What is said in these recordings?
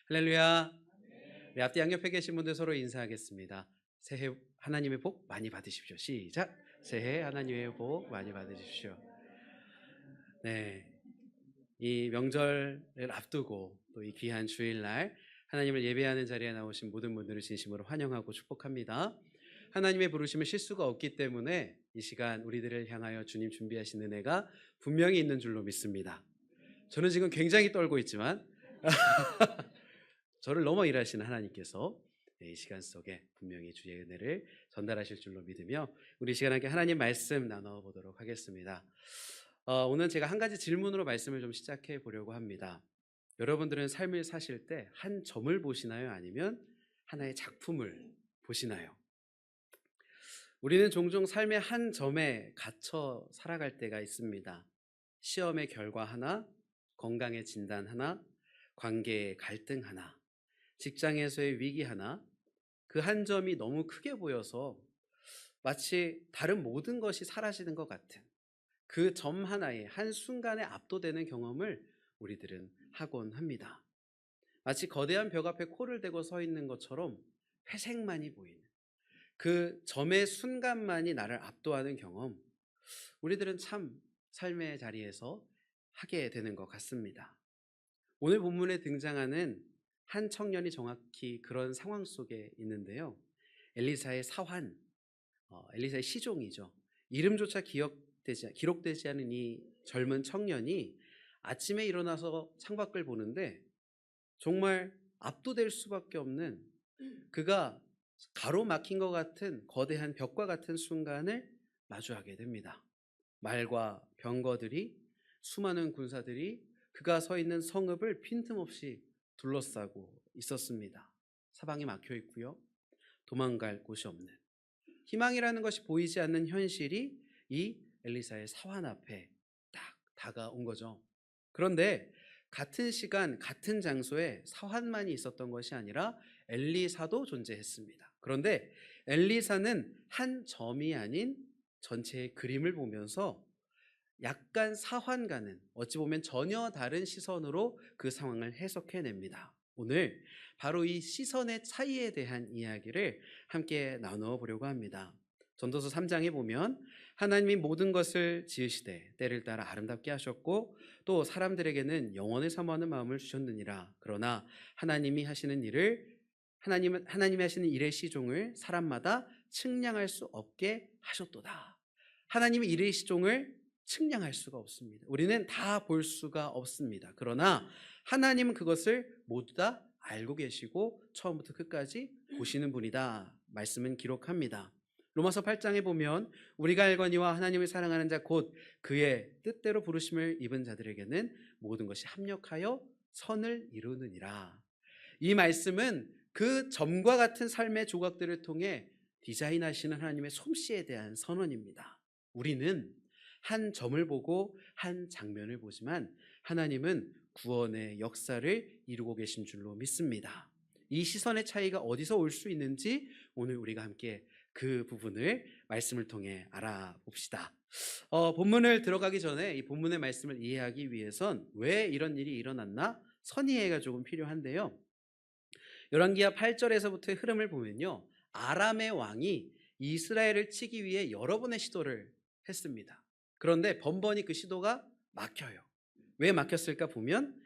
할렐루야. 네, 앞뒤 양옆에 계신 분들 서로 인사하겠습니다. 새해 하나님의 복 많이 받으십시오. 시작. 새해 하나님의 복 많이 받으십시오. 네, 이 명절을 앞두고 또 이 귀한 주일날 하나님을 예배하는 자리에 나오신 모든 분들을 진심으로 환영하고 축복합니다. 하나님의 부르심은 실수가 없기 때문에 이 시간 우리들을 향하여 주님 준비하신 은혜가 분명히 있는 줄로 믿습니다. 저는 지금 굉장히 떨고 있지만 저를 넘어 일하시는 하나님께서 이 시간 속에 분명히 주의 은혜를 전달하실 줄로 믿으며 우리 시간 함께 하나님 말씀 나눠보도록 하겠습니다. 오늘 제가 한 가지 질문으로 말씀을 좀 시작해 보려고 합니다. 여러분들은 삶을 사실 때 한 점을 보시나요? 아니면 하나의 작품을 보시나요? 우리는 종종 삶의 한 점에 갇혀 살아갈 때가 있습니다. 시험의 결과 하나, 건강의 진단 하나, 관계의 갈등 하나, 직장에서의 위기 하나, 그 한 점이 너무 크게 보여서 마치 다른 모든 것이 사라지는 것 같은 그 점 하나에 한순간에 압도되는 경험을 우리들은 하곤 합니다. 마치 거대한 벽 앞에 코를 대고 서 있는 것처럼 회색만이 보이는 그 점의 순간만이 나를 압도하는 경험, 우리들은 참 삶의 자리에서 하게 되는 것 같습니다. 오늘 본문에 등장하는 한 청년이 정확히 그런 상황 속에 있는데요. 엘리사의 사환, 엘리사의 시종이죠. 이름조차 기록되지 않은 이 젊은 청년이 아침에 일어나서 창밖을 보는데 정말 압도될 수밖에 없는, 그가 가로막힌 것 같은 거대한 벽과 같은 순간을 마주하게 됩니다. 말과 병거들이, 수많은 군사들이 그가 서 있는 성읍을 빈틈없이 둘러싸고 있었습니다. 사방이 막혀 있고요. 도망갈 곳이 없는, 희망이라는 것이 보이지 않는 현실이 이 엘리사의 사환 앞에 딱 다가온 거죠. 그런데 같은 시간 같은 장소에 사환만이 있었던 것이 아니라 엘리사도 존재했습니다. 그런데 엘리사는 한 점이 아닌 전체의 그림을 보면서 약간 사환과는 어찌 보면 전혀 다른 시선으로 그 상황을 해석해냅니다. 오늘 바로 이 시선의 차이에 대한 이야기를 함께 나누어 보려고 합니다. 전도서 3장에 보면 하나님이 모든 것을 지으시되 때를 따라 아름답게 하셨고 또 사람들에게는 영원을 사모하는 마음을 주셨느니라. 그러나 하나님이 하시는 하나님이 하시는 일의 시종을 사람마다 측량할 수 없게 하셨도다. 하나님의 일의 시종을 측량할 수가 없습니다. 우리는 다 볼 수가 없습니다. 그러나 하나님은 그것을 모두 다 알고 계시고 처음부터 끝까지 보시는 분이다. 말씀은 기록합니다. 로마서 8장에 보면 우리가 알거니와 하나님을 사랑하는 자 곧 그의 뜻대로 부르심을 입은 자들에게는 모든 것이 합력하여 선을 이루느니라. 이 말씀은 그 점과 같은 삶의 조각들을 통해 디자인하시는 하나님의 솜씨에 대한 선언입니다. 우리는 한 점을 보고 한 장면을 보지만 하나님은 구원의 역사를 이루고 계신 줄로 믿습니다. 이 시선의 차이가 어디서 올 수 있는지 오늘 우리가 함께 그 부분을 말씀을 통해 알아봅시다. 본문을 들어가기 전에 이 본문의 말씀을 이해하기 위해선 왜 이런 일이 일어났나 선이해가 조금 필요한데요. 열왕기하 8절에서부터의 흐름을 보면요, 아람의 왕이 이스라엘을 치기 위해 여러 번의 시도를 했습니다. 그런데 번번이 그 시도가 막혀요. 왜 막혔을까 보면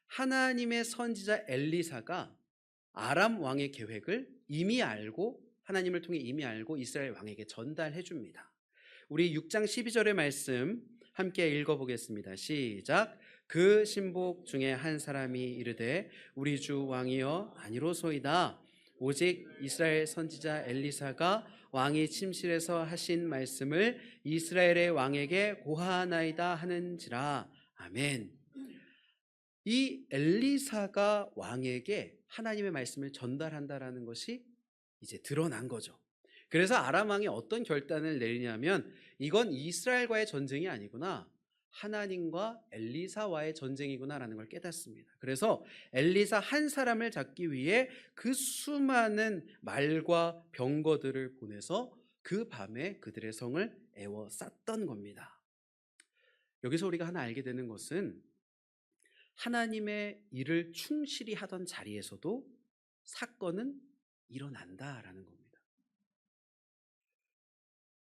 하나님의 선지자 엘리사가 아람 왕의 계획을 이미 알고, 하나님을 통해 이미 알고 이스라엘 왕에게 전달해 줍니다. 우리 6장 12절의 말씀 함께 읽어보겠습니다. 시작. 그 신복 중에 한 사람이 이르되 우리 주 왕이여 아니로소이다. 오직 이스라엘 선지자 엘리사가 왕이 침실에서 하신 말씀을 이스라엘의 왕에게 고하나이다 하는지라. 아멘. 이 엘리사가 왕에게 하나님의 말씀을 전달한다라는 것이 이제 드러난 거죠. 그래서 아람 왕이 어떤 결단을 내리냐면 이건 이스라엘과의 전쟁이 아니구나, 하나님과 엘리사와의 전쟁이구나라는 걸 깨닫습니다. 그래서 엘리사 한 사람을 잡기 위해 그 수많은 말과 병거들을 보내서 그 밤에 그들의 성을 애워쌌던 겁니다. 여기서 우리가 하나 알게 되는 것은 하나님의 일을 충실히 하던 자리에서도 사건은 일어난다라는 겁니다.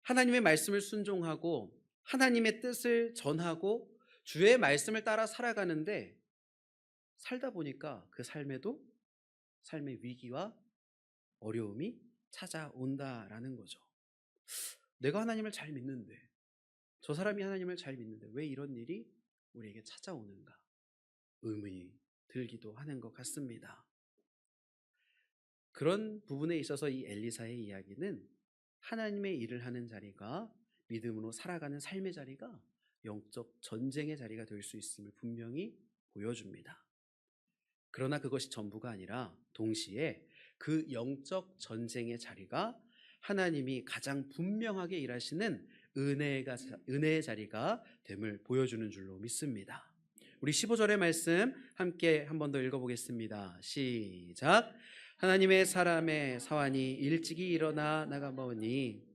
하나님의 말씀을 순종하고 하나님의 뜻을 전하고 주의 말씀을 따라 살아가는데 살다 보니까 그 삶에도 삶의 위기와 어려움이 찾아온다라는 거죠. 내가 하나님을 잘 믿는데, 저 사람이 하나님을 잘 믿는데 왜 이런 일이 우리에게 찾아오는가 의문이 들기도 하는 것 같습니다. 그런 부분에 있어서 이 엘리사의 이야기는 하나님의 일을 하는 자리가, 믿음으로 살아가는 삶의 자리가 영적 전쟁의 자리가 될 수 있음을 분명히 보여줍니다. 그러나 그것이 전부가 아니라 동시에 그 영적 전쟁의 자리가 하나님이 가장 분명하게 일하시는 은혜의 자리가 됨을 보여주는 줄로 믿습니다. 우리 15절의 말씀 함께 한 번 더 읽어보겠습니다. 시작. 하나님의 사람의 사환이 일찍이 일어나 나가보니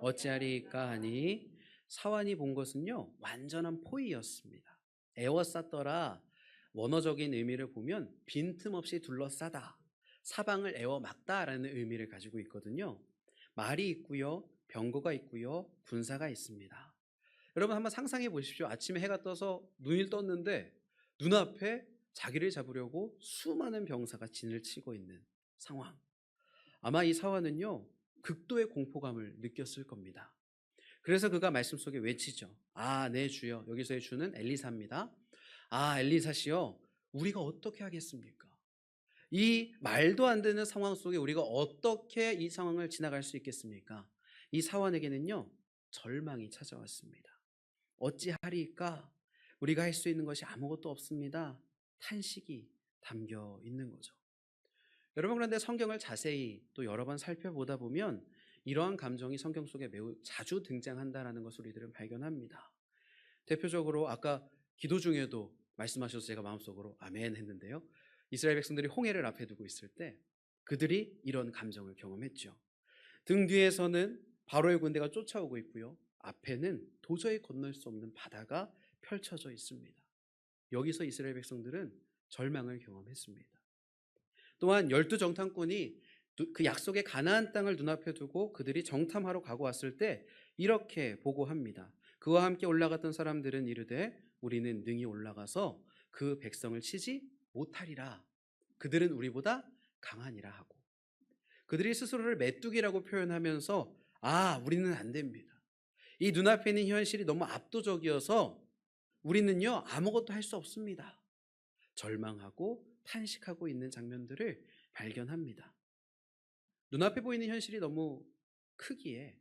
어찌하리까 하니, 사환이 본 것은요 완전한 포위였습니다. 에워쌌더라, 원어적인 의미를 보면 빈틈없이 둘러싸다, 사방을 에워막다라는 의미를 가지고 있거든요. 말이 있고요, 병거가 있고요, 군사가 있습니다. 여러분 한번 상상해 보십시오. 아침에 해가 떠서 눈이 떴는데 눈앞에 자기를 잡으려고 수많은 병사가 진을 치고 있는 상황. 아마 이 사환은요 극도의 공포감을 느꼈을 겁니다. 그래서 그가 말씀 속에 외치죠. 아, 네 주여. 여기서의 주는 엘리사입니다. 아, 엘리사시여, 우리가 어떻게 하겠습니까? 이 말도 안 되는 상황 속에 우리가 어떻게 이 상황을 지나갈 수 있겠습니까? 이 사환에게는요 절망이 찾아왔습니다. 어찌하리까? 우리가 할 수 있는 것이 아무것도 없습니다. 탄식이 담겨 있는 거죠. 여러분, 그런데 성경을 자세히 또 여러 번 살펴보다 보면 이러한 감정이 성경 속에 매우 자주 등장한다라는 것을 우리들은 발견합니다. 대표적으로 아까 기도 중에도 말씀하셔서 제가 마음속으로 아멘 했는데요. 이스라엘 백성들이 홍해를 앞에 두고 있을 때 그들이 이런 감정을 경험했죠. 등 뒤에서는 바로의 군대가 쫓아오고 있고요. 앞에는 도저히 건널 수 없는 바다가 펼쳐져 있습니다. 여기서 이스라엘 백성들은 절망을 경험했습니다. 또한 12정탐꾼이 그 약속의 가나안 땅을 눈앞에 두고 그들이 정탐하러 가고 왔을 때 이렇게 보고합니다. 그와 함께 올라갔던 사람들은 이르되 우리는 능히 올라가서 그 백성을 치지 못하리라. 그들은 우리보다 강하니라 하고, 그들이 스스로를 메뚜기라고 표현하면서 우리는 안 됩니다. 이 눈앞에 있는 현실이 너무 압도적이어서 우리는요 아무것도 할 수 없습니다. 절망하고 탄식하고 있는 장면들을 발견합니다. 눈앞에 보이는 현실이 너무 크기에,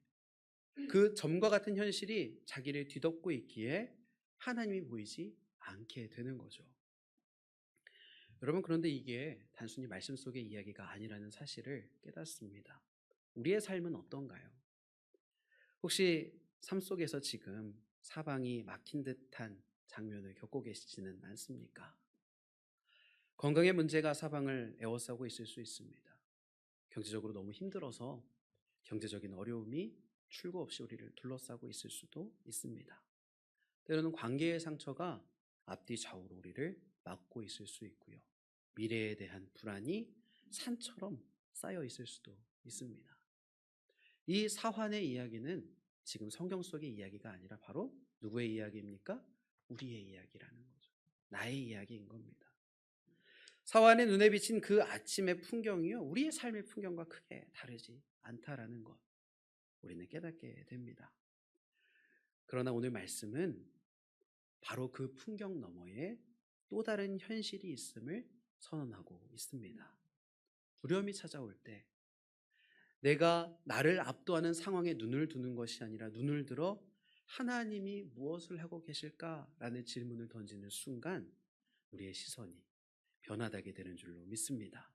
그 점과 같은 현실이 자기를 뒤덮고 있기에 하나님이 보이지 않게 되는 거죠. 여러분, 그런데 이게 단순히 말씀 속의 이야기가 아니라는 사실을 깨닫습니다. 우리의 삶은 어떤가요? 혹시 삶 속에서 지금 사방이 막힌 듯한 장면을 겪고 계시지는 않습니까? 건강의 문제가 사방을 에워싸고 있을 수 있습니다. 경제적으로 너무 힘들어서 경제적인 어려움이 출구 없이 우리를 둘러싸고 있을 수도 있습니다. 때로는 관계의 상처가 앞뒤 좌우로 우리를 막고 있을 수 있고요. 미래에 대한 불안이 산처럼 쌓여 있을 수도 있습니다. 이 사환의 이야기는 지금 성경 속의 이야기가 아니라 바로 누구의 이야기입니까? 우리의 이야기라는 거죠. 나의 이야기인 겁니다. 사환의 눈에 비친 그 아침의 풍경이요 우리의 삶의 풍경과 크게 다르지 않다라는 것, 우리는 깨닫게 됩니다. 그러나 오늘 말씀은 바로 그 풍경 너머에 또 다른 현실이 있음을 선언하고 있습니다. 두려움이 찾아올 때 내가 나를 압도하는 상황에 눈을 두는 것이 아니라 눈을 들어 하나님이 무엇을 하고 계실까라는 질문을 던지는 순간 우리의 시선이 변화되게 되는 줄로 믿습니다.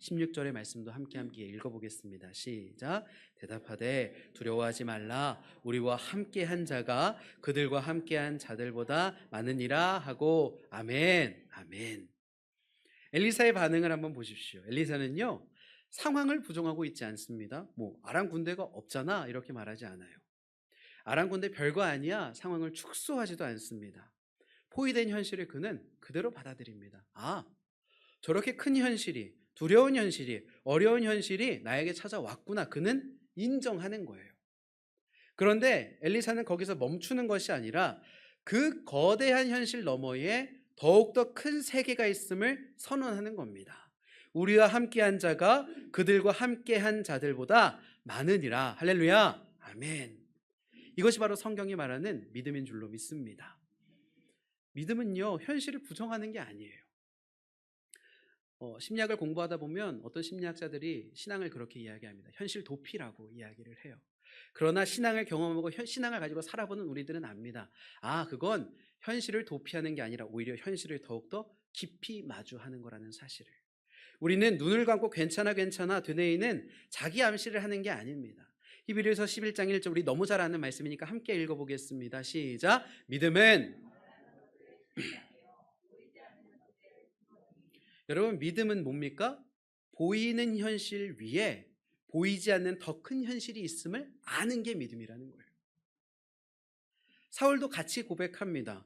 16절의 말씀도 함께 읽어보겠습니다. 시작. 대답하되 두려워하지 말라, 우리와 함께한 자가 그들과 함께한 자들보다 많으니라 하고. 아멘. 아멘. 엘리사의 반응을 한번 보십시오. 엘리사는요 상황을 부정하고 있지 않습니다. 뭐 아람 군대가 없잖아 이렇게 말하지 않아요. 아람 군대 별거 아니야 상황을 축소하지도 않습니다. 포위된 현실을 그는 그대로 받아들입니다. 아, 저렇게 큰 현실이, 두려운 현실이, 어려운 현실이 나에게 찾아왔구나. 그는 인정하는 거예요. 그런데 엘리사는 거기서 멈추는 것이 아니라 그 거대한 현실 너머에 더욱더 큰 세계가 있음을 선언하는 겁니다. 우리와 함께한 자가 그들과 함께한 자들보다 많으니라. 할렐루야. 아멘. 이것이 바로 성경이 말하는 믿음인 줄로 믿습니다. 믿음은요, 현실을 부정하는 게 아니에요. 심리학을 공부하다 보면 어떤 심리학자들이 신앙을 그렇게 이야기합니다. 현실 도피라고 이야기를 해요. 그러나 신앙을 경험하고 신앙을 가지고 살아보는 우리들은 압니다. 아, 그건 현실을 도피하는 게 아니라 오히려 현실을 더욱더 깊이 마주하는 거라는 사실을. 우리는 눈을 감고 괜찮아 되뇌이는 자기 암시를 하는 게 아닙니다. 히브리서 11장 1절, 우리 너무 잘 아는 말씀이니까 함께 읽어보겠습니다. 시작. 믿음은, 여러분, 믿음은 뭡니까? 보이는 현실 위에 보이지 않는 더 큰 현실이 있음을 아는 게 믿음이라는 거예요. 사울도 같이 고백합니다.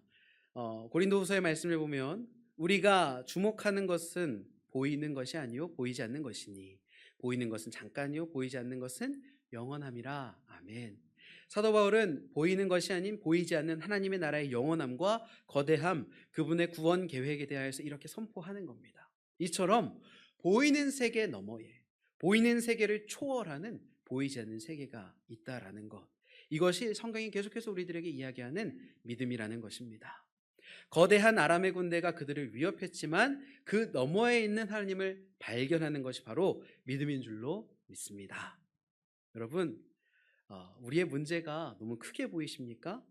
고린도후서의 말씀을 보면 우리가 주목하는 것은 보이는 것이 아니요 보이지 않는 것이니 보이는 것은 잠깐이요 보이지 않는 것은 영원함이라. 아멘. 사도 바울은 보이는 것이 아닌 보이지 않는 하나님의 나라의 영원함과 거대함, 그분의 구원 계획에 대하여서 이렇게 선포하는 겁니다. 이처럼 보이는 세계 너머에 보이는 세계를 초월하는 보이지 않는 세계가 있다라는 것, 이것이 성경이 계속해서 우리들에게 이야기하는 믿음이라는 것입니다. 거대한 아람의 군대가 그들을 위협했지만 그 너머에 있는 하나님을 발견하는 것이 바로 믿음인 줄로 믿습니다. 여러분, 우리의 문제가 너무 크게 보이십니까?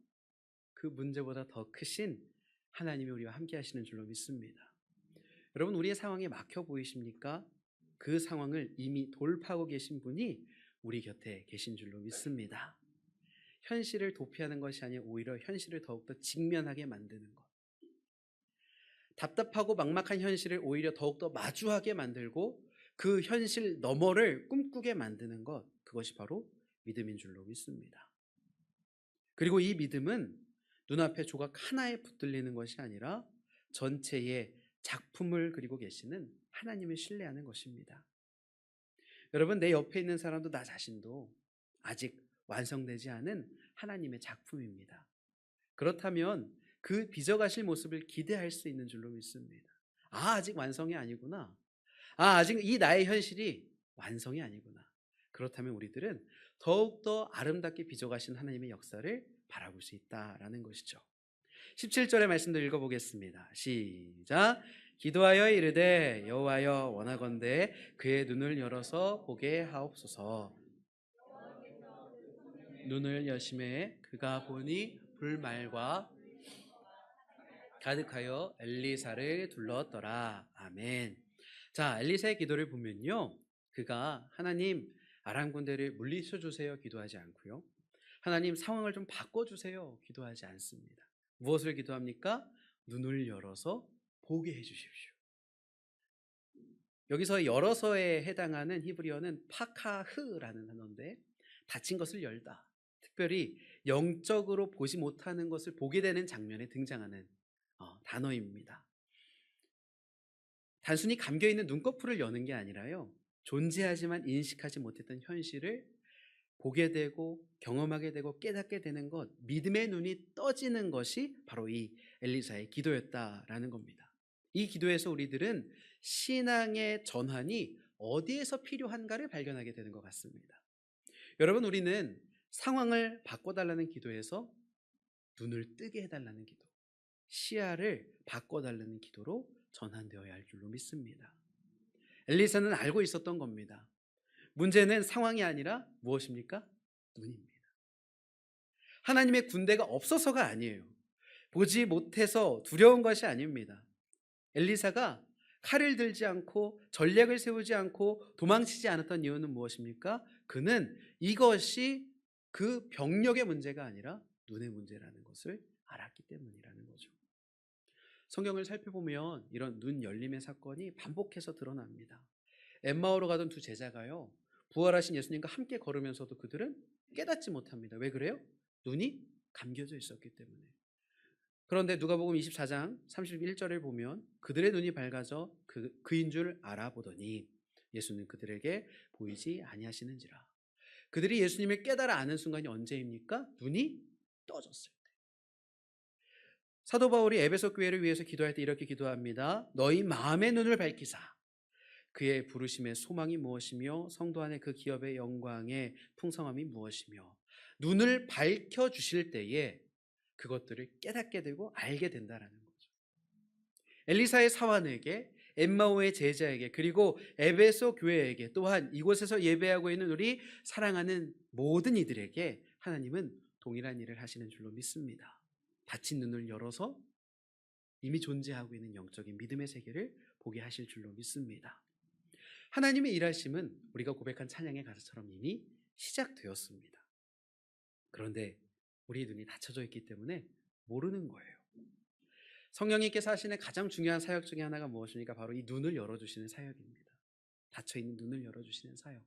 그 문제보다 더 크신 하나님이 우리와 함께 하시는 줄로 믿습니다. 여러분, 우리의 상황이 막혀 보이십니까? 그 상황을 이미 돌파하고 계신 분이 우리 곁에 계신 줄로 믿습니다. 현실을 도피하는 것이 아니라 오히려 현실을 더욱더 직면하게 만드는 것. 답답하고 막막한 현실을 오히려 더욱더 마주하게 만들고 그 현실 너머를 꿈꾸게 만드는 것, 그것이 바로 믿음인 줄로 믿습니다. 그리고 이 믿음은 눈앞에 조각 하나에 붙들리는 것이 아니라 전체의 작품을 그리고 계시는 하나님을 신뢰하는 것입니다. 여러분, 내 옆에 있는 사람도 나 자신도 아직 완성되지 않은 하나님의 작품입니다. 그렇다면 그 빚어가실 모습을 기대할 수 있는 줄로 믿습니다. 아, 아직 완성이 아니구나. 아, 아직 이 나의 현실이 완성이 아니구나. 그렇다면 우리들은 더욱더 아름답게 빚어가신 하나님의 역사를 바라볼 수 있다라는 것이죠. 17절의 말씀도 읽어보겠습니다. 시작. 기도하여 이르되 여호와여 원하건대 그의 눈을 열어서 보게 하옵소서. 눈을 여심해 그가 보니 불말과 가득하여 엘리사를 둘렀더라. 아멘. 자, 엘리사의 기도를 보면요, 그가 하나님 아람 군대를 물리쳐 주세요 기도하지 않고요, 하나님 상황을 좀 바꿔주세요 기도하지 않습니다. 무엇을 기도합니까? 눈을 열어서 보게 해주십시오. 여기서 열어서에 해당하는 히브리어는 파카흐라는 단어인데, 닫힌 것을 열다, 특별히 영적으로 보지 못하는 것을 보게 되는 장면에 등장하는 단어입니다. 단순히 감겨있는 눈꺼풀을 여는 게 아니라요, 존재하지만 인식하지 못했던 현실을 보게 되고 경험하게 되고 깨닫게 되는 것, 믿음의 눈이 떠지는 것이 바로 이 엘리사의 기도였다라는 겁니다. 이 기도에서 우리들은 신앙의 전환이 어디에서 필요한가를 발견하게 되는 것 같습니다. 여러분, 우리는 상황을 바꿔달라는 기도에서 눈을 뜨게 해달라는 기도, 시야를 바꿔달라는 기도로 전환되어야 할 줄로 믿습니다. 엘리사는 알고 있었던 겁니다. 문제는 상황이 아니라 무엇입니까? 눈입니다. 하나님의 군대가 없어서가 아니에요. 보지 못해서 두려운 것이 아닙니다. 엘리사가 칼을 들지 않고 전략을 세우지 않고 도망치지 않았던 이유는 무엇입니까? 그는 이것이 그 병력의 문제가 아니라 눈의 문제라는 것을 알았기 때문이라는 거죠. 성경을 살펴보면 이런 눈 열림의 사건이 반복해서 드러납니다. 엠마오로 가던 두 제자가요, 부활하신 예수님과 함께 걸으면서도 그들은 깨닫지 못합니다. 왜 그래요? 눈이 감겨져 있었기 때문에. 그런데 누가복음 24장 31절을 보면 그들의 눈이 밝아져 그인 줄 알아보더니 예수는 그들에게 보이지 아니하시는지라. 그들이 예수님을 깨달아 아는 순간이 언제입니까? 눈이 떠졌을 때. 사도 바울이 에베소 교회를 위해서 기도할 때 이렇게 기도합니다. 너희 마음의 눈을 밝히사 그의 부르심의 소망이 무엇이며 성도 안에 그 기업의 영광의 풍성함이 무엇이며 눈을 밝혀 주실 때에 그것들을 깨닫게 되고 알게 된다라는 거죠. 엘리사의 사환에게, 엠마오의 제자에게, 그리고 에베소 교회에게, 또한 이곳에서 예배하고 있는 우리 사랑하는 모든 이들에게 하나님은 동일한 일을 하시는 줄로 믿습니다. 닫힌 눈을 열어서 이미 존재하고 있는 영적인 믿음의 세계를 보게 하실 줄로 믿습니다. 하나님의 일하심은 우리가 고백한 찬양의 가사처럼 이미 시작되었습니다. 그런데 우리 눈이 닫혀져 있기 때문에 모르는 거예요. 성령님께서 하시는 가장 중요한 사역 중에 하나가 무엇입니까? 바로 이 눈을 열어주시는 사역입니다. 닫혀있는 눈을 열어주시는 사역.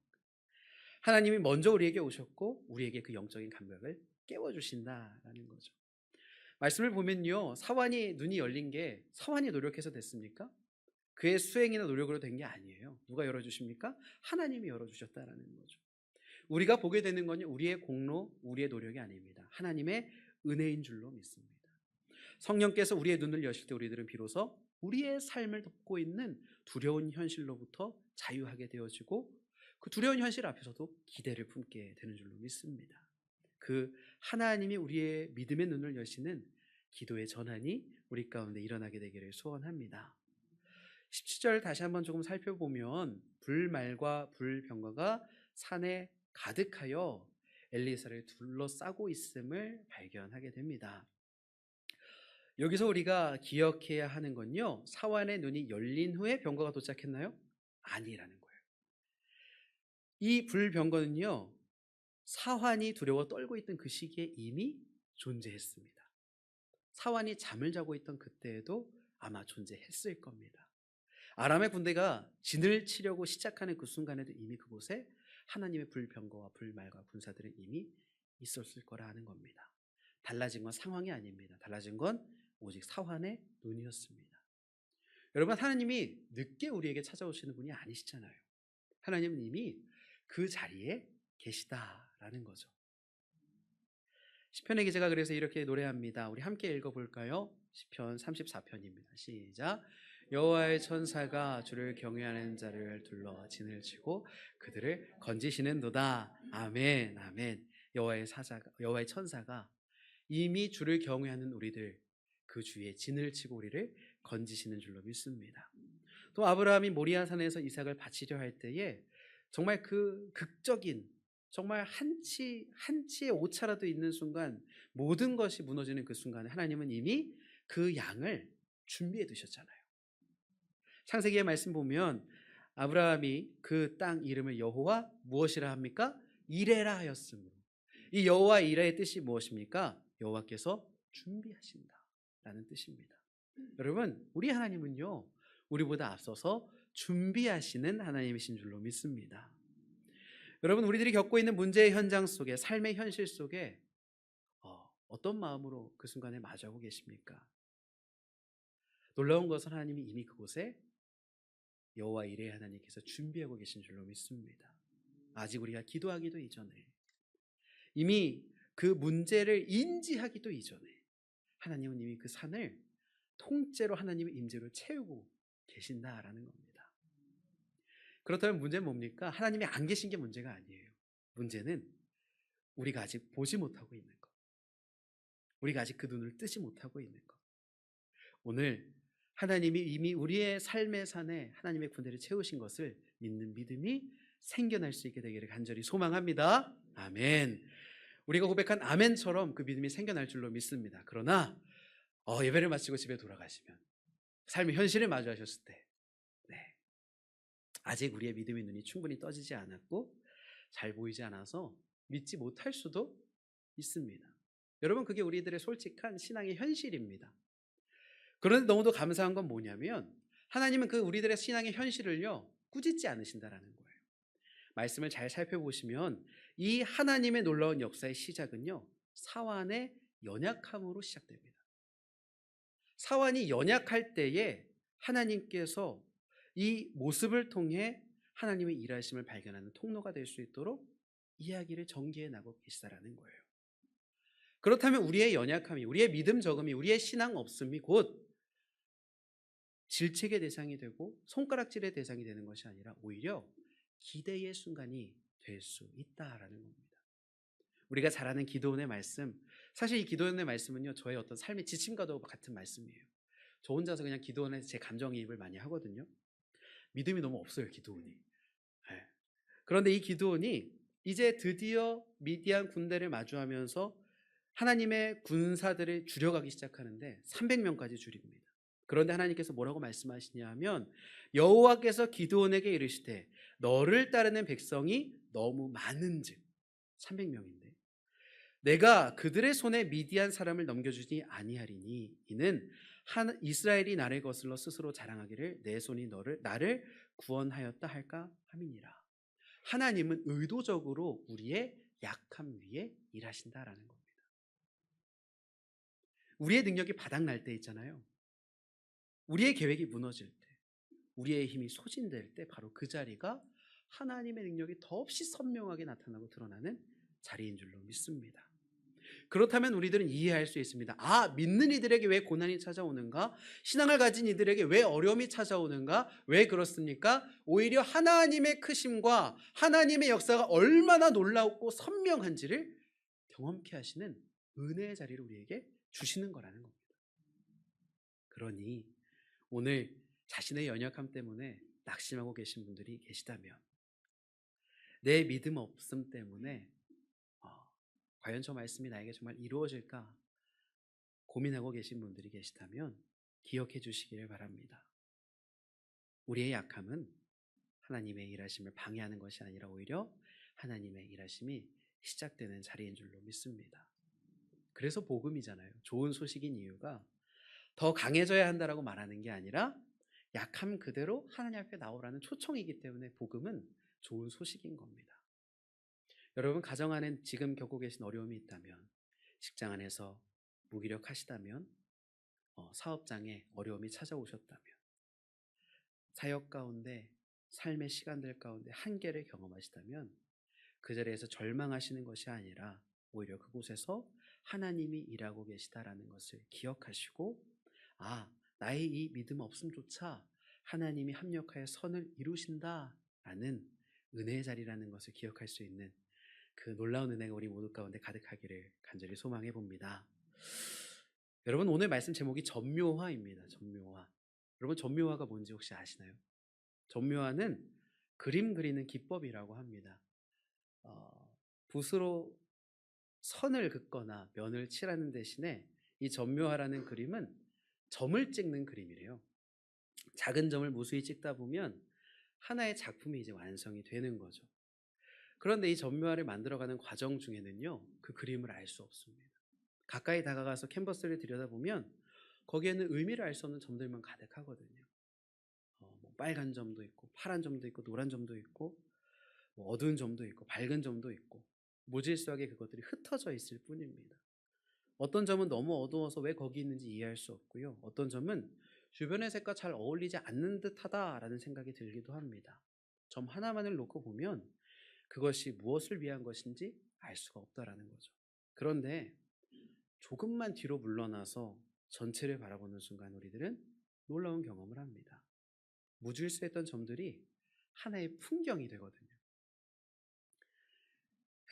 하나님이 먼저 우리에게 오셨고 우리에게 그 영적인 감각을 깨워주신다라는 거죠. 말씀을 보면요, 사환이 눈이 열린 게 사환이 노력해서 됐습니까? 그의 수행이나 노력으로 된 게 아니에요. 누가 열어주십니까? 하나님이 열어주셨다라는 거죠. 우리가 보게 되는 건 우리의 공로, 우리의 노력이 아닙니다. 하나님의 은혜인 줄로 믿습니다. 성령께서 우리의 눈을 여실 때 우리들은 비로소 우리의 삶을 덮고 있는 두려운 현실로부터 자유하게 되어지고 그 두려운 현실 앞에서도 기대를 품게 되는 줄로 믿습니다. 그 하나님이 우리의 믿음의 눈을 여시는 기도의 전환이 우리 가운데 일어나게 되기를 소원합니다. 17절 다시 한번 조금 살펴보면 불말과 불병거가 산에 가득하여 엘리사를 둘러싸고 있음을 발견하게 됩니다. 여기서 우리가 기억해야 하는 건요, 사환의 눈이 열린 후에 병거가 도착했나요? 아니라는 거예요. 이 불병거는요, 사환이 두려워 떨고 있던 그 시기에 이미 존재했습니다. 사환이 잠을 자고 있던 그때에도 아마 존재했을 겁니다. 아람의 군대가 진을 치려고 시작하는 그 순간에도 이미 그곳에 하나님의 불병거와 불말과 군사들은 이미 있었을 거라 하는 겁니다. 달라진 건 상황이 아닙니다. 달라진 건 오직 사환의 눈이었습니다. 여러분, 하나님이 늦게 우리에게 찾아오시는 분이 아니시잖아요. 하나님은 이미 그 자리에 계시다라는 거죠. 시편의 기자가 그래서 이렇게 노래합니다. 우리 함께 읽어볼까요? 시편 34편입니다. 시작. 여호와의 천사가 주를 경외하는 자를 둘러 진을 치고 그들을 건지시는도다. 아멘, 아멘. 여호와의 천사가 이미 주를 경외하는 우리들 그 주에 진을 치고 우리를 건지시는 줄로 믿습니다. 또 아브라함이 모리아산에서 이삭을 바치려 할 때에 정말 그 극적인, 정말 한치의 오차라도 있는 순간 모든 것이 무너지는 그 순간에 하나님은 이미 그 양을 준비해 두셨잖아요. 창세기의 말씀 보면 아브라함이 그 땅 이름을 여호와 무엇이라 합니까? 이레라 하였으므로. 이 여호와 이레의 뜻이 무엇입니까? 여호와께서 준비하신다라는 뜻입니다. 여러분, 우리 하나님은요, 우리보다 앞서서 준비하시는 하나님이신 줄로 믿습니다. 여러분, 우리들이 겪고 있는 문제의 현장 속에, 삶의 현실 속에 어떤 마음으로 그 순간에 맞이하고 계십니까? 놀라운 것은 하나님이 이미 그곳에 여호와 이레 하나님께서 준비하고 계신 줄로 믿습니다. 아직 우리가 기도하기도 이전에, 이미 그 문제를 인지하기도 이전에 하나님은 이미 그 산을 통째로 하나님의 임재로 채우고 계신다라는 겁니다. 그렇다면 문제는 뭡니까? 하나님이 안 계신 게 문제가 아니에요. 문제는 우리가 아직 보지 못하고 있는 것, 우리가 아직 그 눈을 뜨지 못하고 있는 것. 오늘 하나님이 이미 우리의 삶의 산에 하나님의 군대를 채우신 것을 믿는 믿음이 생겨날 수 있게 되기를 간절히 소망합니다. 아멘. 우리가 고백한 아멘처럼 그 믿음이 생겨날 줄로 믿습니다. 그러나 예배를 마치고 집에 돌아가시면, 삶의 현실을 마주하셨을 때 아직 우리의 믿음의 눈이 충분히 떠지지 않았고 잘 보이지 않아서 믿지 못할 수도 있습니다. 여러분, 그게 우리들의 솔직한 신앙의 현실입니다. 그런데 너무도 감사한 건 뭐냐면 하나님은 그 우리들의 신앙의 현실을요, 꾸짖지 않으신다라는 거예요. 말씀을 잘 살펴보시면 이 하나님의 놀라운 역사의 시작은요, 사환의 연약함으로 시작됩니다. 사환이 연약할 때에 하나님께서 이 모습을 통해 하나님의 일하심을 발견하는 통로가 될 수 있도록 이야기를 전개해 나가고 계시다라는 거예요. 그렇다면 우리의 연약함이, 우리의 믿음 적음이, 우리의 신앙 없음이 곧 질책의 대상이 되고 손가락질의 대상이 되는 것이 아니라 오히려 기대의 순간이 될 수 있다라는 겁니다. 우리가 잘 아는 기도원의 말씀, 사실 이 기도원의 말씀은요, 저의 어떤 삶의 지침과도 같은 말씀이에요. 저 혼자서 그냥 기도원에서 제 감정이입을 많이 하거든요. 믿음이 너무 없어요, 기도원이. 네. 그런데 이 기도원이 이제 드디어 미디안 군대를 마주하면서 하나님의 군사들을 줄여가기 시작하는데 300명까지 줄입니다. 그런데 하나님께서 뭐라고 말씀하시냐 하면 여호와께서 기드온에게 이르시되 너를 따르는 백성이 너무 많은즉 300명인데 내가 그들의 손에 미디안 사람을 넘겨주지 아니하리니 이는 이스라엘이 나를 거슬러 스스로 자랑하기를 내 손이 나를 구원하였다 할까 함이니라. 하나님은 의도적으로 우리의 약함 위에 일하신다라는 겁니다. 우리의 능력이 바닥날 때 있잖아요. 우리의 계획이 무너질 때, 우리의 힘이 소진될 때 바로 그 자리가 하나님의 능력이 더없이 선명하게 나타나고 드러나는 자리인 줄로 믿습니다. 그렇다면 우리들은 이해할 수 있습니다. 아, 믿는 이들에게 왜 고난이 찾아오는가? 신앙을 가진 이들에게 왜 어려움이 찾아오는가? 왜 그렇습니까? 오히려 하나님의 크심과 하나님의 역사가 얼마나 놀랍고 선명한지를 경험케 하시는 은혜의 자리를 우리에게 주시는 거라는 겁니다. 그러니 오늘 자신의 연약함 때문에 낙심하고 계신 분들이 계시다면, 내 믿음 없음 때문에 과연 저 말씀이 나에게 정말 이루어질까 고민하고 계신 분들이 계시다면 기억해 주시기를 바랍니다. 우리의 약함은 하나님의 일하심을 방해하는 것이 아니라 오히려 하나님의 일하심이 시작되는 자리인 줄로 믿습니다. 그래서 복음이잖아요. 좋은 소식인 이유가 더 강해져야 한다라고 말하는 게 아니라 약함 그대로 하나님 앞에 나오라는 초청이기 때문에 복음은 좋은 소식인 겁니다. 여러분 가정 안에 지금 겪고 계신 어려움이 있다면, 직장 안에서 무기력하시다면, 사업장에 어려움이 찾아오셨다면, 사역 가운데 삶의 시간들 가운데 한계를 경험하시다면 그 자리에서 절망하시는 것이 아니라 오히려 그곳에서 하나님이 일하고 계시다라는 것을 기억하시고, 아, 나의 이 믿음 없음조차 하나님이 합력하여 선을 이루신다라는 은혜의 자리라는 것을 기억할 수 있는 그 놀라운 은혜가 우리 모두 가운데 가득하기를 간절히 소망해 봅니다. 여러분 오늘 말씀 제목이 전묘화입니다. 전묘화. 여러분 전묘화가 뭔지 혹시 아시나요? 전묘화는 그림 그리는 기법이라고 합니다. 붓으로 선을 긋거나 면을 칠하는 대신에 이 전묘화라는 그림은 점을 찍는 그림이래요. 작은 점을 무수히 찍다 보면 하나의 작품이 이제 완성이 되는 거죠. 그런데 이 전묘화를 만들어가는 과정 중에는요, 그 그림을 알 수 없습니다. 가까이 다가가서 캔버스를 들여다보면 거기에는 의미를 알 수 없는 점들만 가득하거든요. 뭐 빨간 점도 있고 파란 점도 있고 노란 점도 있고 뭐 어두운 점도 있고 밝은 점도 있고 무질서하게 그것들이 흩어져 있을 뿐입니다. 어떤 점은 너무 어두워서 왜 거기 있는지 이해할 수 없고요. 어떤 점은 주변의 색과 잘 어울리지 않는 듯하다라는 생각이 들기도 합니다. 점 하나만을 놓고 보면 그것이 무엇을 위한 것인지 알 수가 없다라는 거죠. 그런데 조금만 뒤로 물러나서 전체를 바라보는 순간 우리들은 놀라운 경험을 합니다. 무질서했던 점들이 하나의 풍경이 되거든요.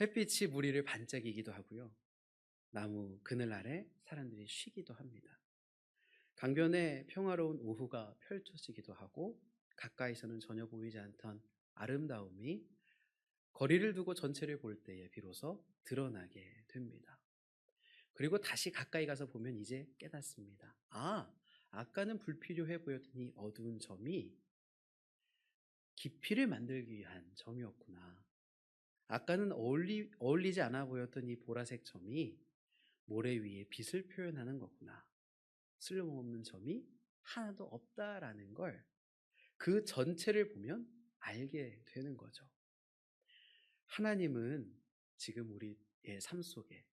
햇빛이 무리를 반짝이기도 하고요. 나무 그늘 아래 사람들이 쉬기도 합니다. 강변에 평화로운 오후가 펼쳐지기도 하고 가까이서는 전혀 보이지 않던 아름다움이 거리를 두고 전체를 볼 때에 비로소 드러나게 됩니다. 그리고 다시 가까이 가서 보면 이제 깨닫습니다. 아, 아까는 불필요해 보였던 이 어두운 점이 깊이를 만들기 위한 점이었구나. 아까는 어울리지 않아 보였던 이 보라색 점이 모래 위에 빛을 표현하는 거구나. 쓸모없는 점이 하나도 없다라는 걸 그 전체를 보면 알게 되는 거죠. 하나님은 지금 우리의 삶 속에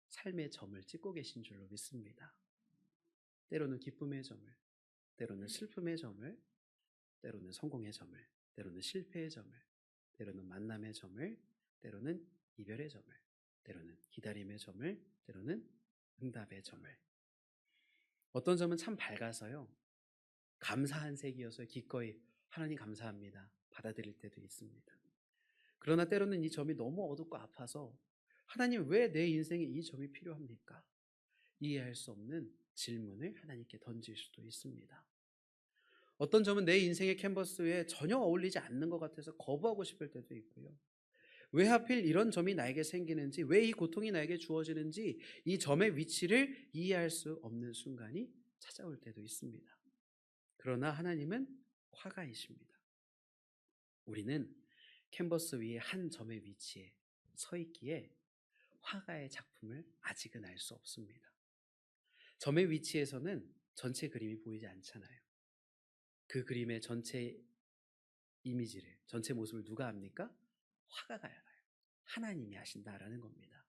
삶의 점을 찍고 계신 줄로 믿습니다. 때로는 기쁨의 점을, 때로는 슬픔의 점을, 때로는 성공의 점을, 때로는 실패의 점을, 때로는 만남의 점을, 때로는 이별의 점을, 때로는 기다림의 점을, 때로는 응답의 점을. 어떤 점은 참 밝아서요, 감사한 색이어서 기꺼이 하나님 감사합니다 받아들일 때도 있습니다. 그러나 때로는 이 점이 너무 어둡고 아파서 하나님 왜 내 인생에 이 점이 필요합니까? 이해할 수 없는 질문을 하나님께 던질 수도 있습니다. 어떤 점은 내 인생의 캔버스에 전혀 어울리지 않는 것 같아서 거부하고 싶을 때도 있고요. 왜 하필 이런 점이 나에게 생기는지, 왜 이 고통이 나에게 주어지는지 이 점의 위치를 이해할 수 없는 순간이 찾아올 때도 있습니다. 그러나 하나님은 화가이십니다. 우리는 캔버스 위에 한 점의 위치에 서 있기에 화가의 작품을 아직은 알 수 없습니다. 점의 위치에서는 전체 그림이 보이지 않잖아요. 그 그림의 전체 이미지를, 전체 모습을 누가 압니까? 화가가 알아요. 하나님이 아신다라는 겁니다.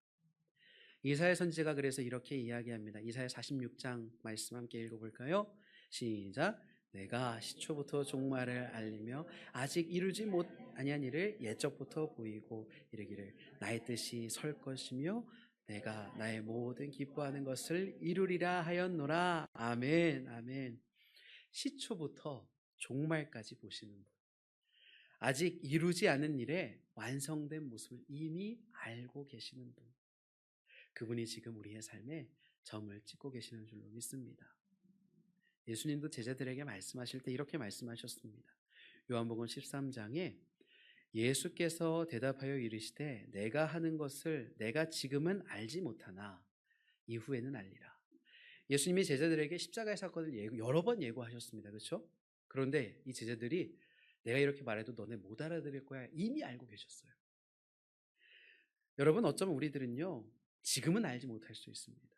이사야 선지자가 그래서 이렇게 이야기합니다. 이사야 46장 말씀 함께 읽어볼까요? 시작. 내가 시초부터 종말을 알리며 아직 이루지 못 아니한 일을 옛적부터 보이고 이르기를 나의 뜻이 설 것이며 내가 나의 모든 기뻐하는 것을 이루리라 하였노라. 아멘. 아멘. 시초부터 종말까지 보시는 분, 아직 이루지 않은 일의 완성된 모습을 이미 알고 계시는 분, 그분이 지금 우리의 삶에 점을 찍고 계시는 줄로 믿습니다. 예수님도 제자들에게 말씀하실 때 이렇게 말씀하셨습니다. 요한복음 13장에 예수께서 대답하여 이르시되 내가 하는 것을 내가 지금은 알지 못하나 이후에는 알리라. 예수님이 제자들에게 십자가의 사건을 여러 번 예고하셨습니다. 그렇죠? 그런데 이 제자들이 내가 이렇게 말해도 너네 못 알아들을 거야 이미 알고 계셨어요. 여러분, 어쩌면 우리들은요, 지금은 알지 못할 수 있습니다.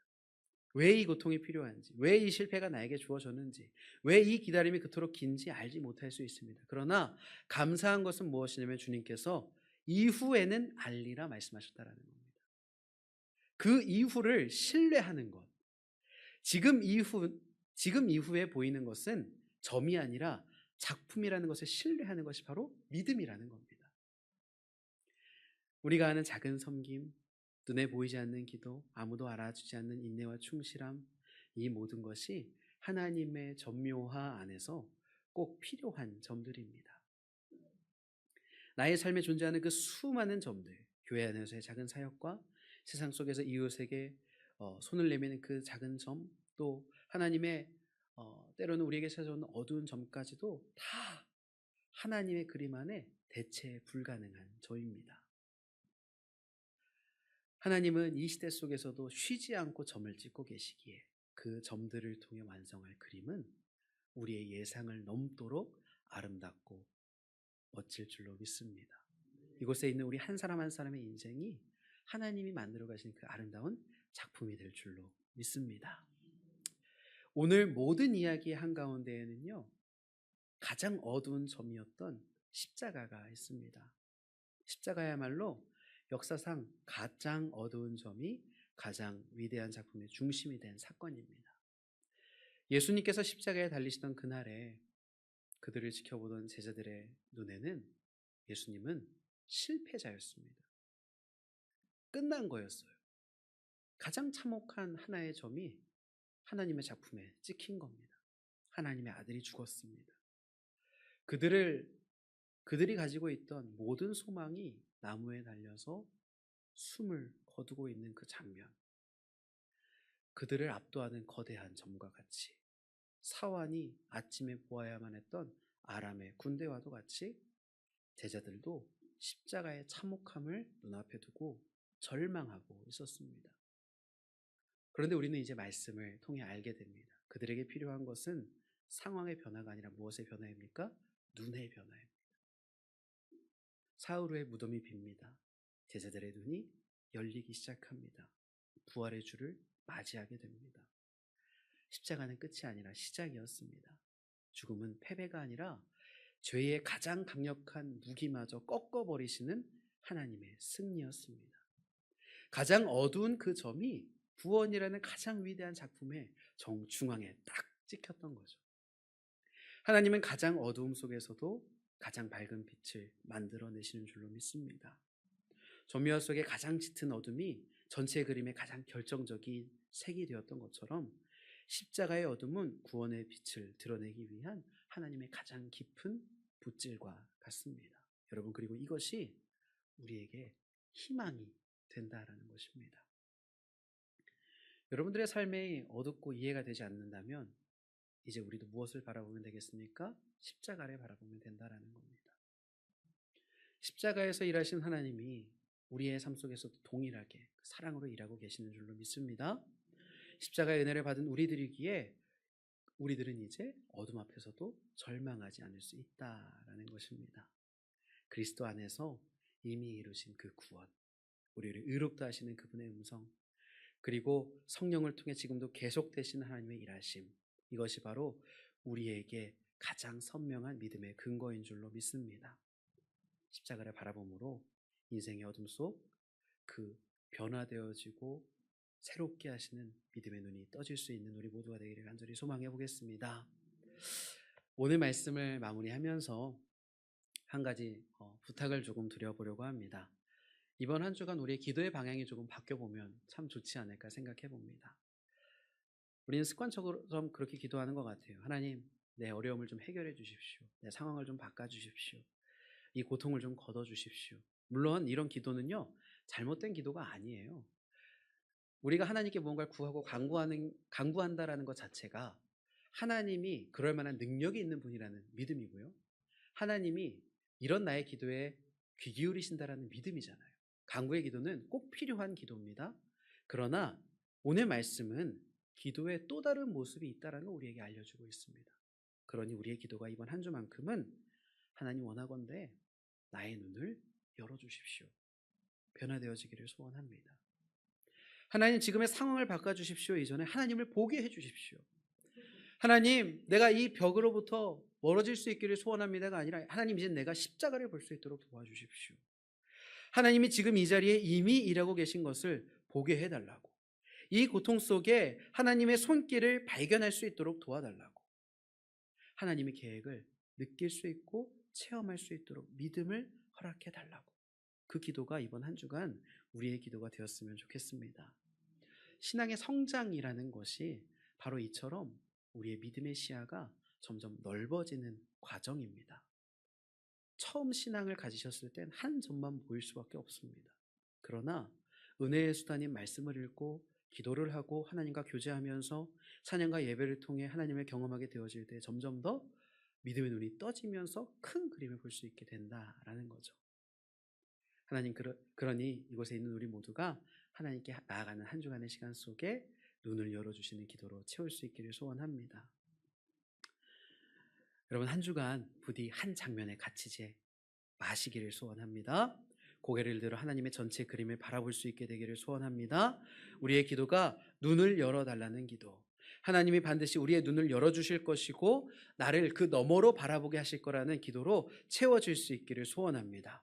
왜 이 고통이 필요한지, 왜 이 실패가 나에게 주어졌는지, 왜 이 기다림이 그토록 긴지 알지 못할 수 있습니다. 그러나 감사한 것은 무엇이냐면 주님께서 이후에는 알리라 말씀하셨다라는 겁니다. 그 이후를 신뢰하는 것. 지금 이후에 보이는 것은 점이 아니라 작품이라는 것을 신뢰하는 것이 바로 믿음이라는 겁니다. 우리가 아는 작은 섬김, 눈에 보이지 않는 기도, 아무도 알아주지 않는 인내와 충실함, 이 모든 것이 하나님의 전묘화 안에서 꼭 필요한 점들입니다. 나의 삶에 존재하는 그 수많은 점들, 교회 안에서의 작은 사역과 세상 속에서 이웃에게 손을 내미는 그 작은 점, 또 하나님의 때로는 우리에게 찾아오는 어두운 점까지도 다 하나님의 그림 안에 대체 불가능한 점입니다. 하나님은 이 시대 속에서도 쉬지 않고 점을 찍고 계시기에 그 점들을 통해 완성할 그림은 우리의 예상을 넘도록 아름답고 멋질 줄로 믿습니다. 이곳에 있는 우리 한 사람 한 사람의 인생이 하나님이 만들어 가신 그 아름다운 작품이 될 줄로 믿습니다. 오늘 모든 이야기의 한가운데에는요, 가장 어두운 점이었던 십자가가 있습니다. 십자가야말로 역사상 가장 어두운 점이 가장 위대한 작품의 중심이 된 사건입니다. 예수님께서 십자가에 달리시던 그날에 그들을 지켜보던 제자들의 눈에는 예수님은 실패자였습니다. 끝난 거였어요. 가장 참혹한 하나의 점이 하나님의 작품에 찍힌 겁니다. 하나님의 아들이 죽었습니다. 그들이 가지고 있던 모든 소망이 나무에 달려서 숨을 거두고 있는 그 장면, 그들을 압도하는 거대한 점과 같이 사환이 아침에 보아야만 했던 아람의 군대와도 같이 제자들도 십자가의 참혹함을 눈앞에 두고 절망하고 있었습니다. 그런데 우리는 이제 말씀을 통해 알게 됩니다. 그들에게 필요한 것은 상황의 변화가 아니라 무엇의 변화입니까? 눈의 변화입니다. 사흘 후에 무덤이 빕니다. 제자들의 눈이 열리기 시작합니다. 부활의 주를 맞이하게 됩니다. 십자가는 끝이 아니라 시작이었습니다. 죽음은 패배가 아니라 죄의 가장 강력한 무기마저 꺾어버리시는 하나님의 승리였습니다. 가장 어두운 그 점이 구원이라는 가장 위대한 작품의 정중앙에 딱 찍혔던 거죠. 하나님은 가장 어두움 속에서도 가장 밝은 빛을 만들어내시는 줄로 믿습니다. 조미화 속의 가장 짙은 어둠이 전체 그림의 가장 결정적인 색이 되었던 것처럼 십자가의 어둠은 구원의 빛을 드러내기 위한 하나님의 가장 깊은 붓질과 같습니다. 여러분, 그리고 이것이 우리에게 희망이 된다라는 것입니다. 여러분들의 삶이 어둡고 이해가 되지 않는다면 이제 우리도 무엇을 바라보면 되겠습니까? 십자가를 바라보면 된다라는 겁니다. 십자가에서 일하신 하나님이 우리의 삶 속에서도 동일하게 사랑으로 일하고 계시는 줄로 믿습니다. 십자가의 은혜를 받은 우리들이기에 우리들은 이제 어둠 앞에서도 절망하지 않을 수 있다라는 것입니다. 그리스도 안에서 이미 이루신 그 구원, 우리를 의롭다 하시는 그분의 음성, 그리고 성령을 통해 지금도 계속되시는 하나님의 일하심, 이것이 바로 우리에게 가장 선명한 믿음의 근거인 줄로 믿습니다. 십자가를 바라봄으로 인생의 어둠 속 그 변화되어지고 새롭게 하시는 믿음의 눈이 떠질 수 있는 우리 모두가 되기를 간절히 소망해 보겠습니다. 오늘 말씀을 마무리하면서 한 가지 부탁을 조금 드려보려고 합니다. 이번 한 주간 우리의 기도의 방향이 조금 바뀌어보면 참 좋지 않을까 생각해 봅니다. 우리는 습관적으로 좀 그렇게 기도하는 것 같아요. 하나님, 내 어려움을 좀 해결해 주십시오. 내 상황을 좀 바꿔주십시오. 이 고통을 좀 걷어주십시오. 물론 이런 기도는요, 잘못된 기도가 아니에요. 우리가 하나님께 무언가를 구하고 간구한다라는 것 자체가 하나님이 그럴 만한 능력이 있는 분이라는 믿음이고요. 하나님이 이런 나의 기도에 귀 기울이신다라는 믿음이잖아요. 간구의 기도는 꼭 필요한 기도입니다. 그러나 오늘 말씀은 기도의 또 다른 모습이 있다는 걸 우리에게 알려주고 있습니다. 그러니 우리의 기도가 이번 한 주만큼은 하나님 원하건대 나의 눈을 열어주십시오. 변화되어지기를 소원합니다. 하나님, 지금의 상황을 바꿔주십시오 이전에 하나님을 보게 해주십시오. 하나님, 내가 이 벽으로부터 멀어질 수 있기를 소원합니다가 아니라 하나님, 이제 내가 십자가를 볼 수 있도록 도와주십시오. 하나님이 지금 이 자리에 이미 일하고 계신 것을 보게 해달라고, 이 고통 속에 하나님의 손길을 발견할 수 있도록 도와달라고, 하나님의 계획을 느낄 수 있고 체험할 수 있도록 믿음을 허락해달라고, 그 기도가 이번 한 주간 우리의 기도가 되었으면 좋겠습니다. 신앙의 성장이라는 것이 바로 이처럼 우리의 믿음의 시야가 점점 넓어지는 과정입니다. 처음 신앙을 가지셨을 땐 한 점만 보일 수밖에 없습니다. 그러나 은혜의 수단인 말씀을 읽고 기도를 하고 하나님과 교제하면서 찬양과 예배를 통해 하나님을 경험하게 되어질 때 점점 더 믿음의 눈이 떠지면서 큰 그림을 볼 수 있게 된다라는 거죠. 하나님, 그러니 이곳에 있는 우리 모두가 하나님께 나아가는 한 주간의 시간 속에 눈을 열어주시는 기도로 채울 수 있기를 소원합니다. 여러분, 한 주간 부디 한 장면에 갇히지 마시기를 소원합니다. 고개를 들어 하나님의 전체 그림을 바라볼 수 있게 되기를 소원합니다. 우리의 기도가 눈을 열어달라는 기도, 하나님이 반드시 우리의 눈을 열어주실 것이고 나를 그 너머로 바라보게 하실 거라는 기도로 채워질 수 있기를 소원합니다.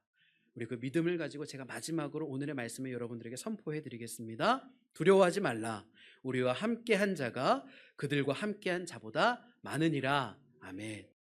우리 그 믿음을 가지고 제가 마지막으로 오늘의 말씀을 여러분들에게 선포해 드리겠습니다. 두려워하지 말라. 우리와 함께한 자가 그들과 함께한 자보다 많으니라. 아멘.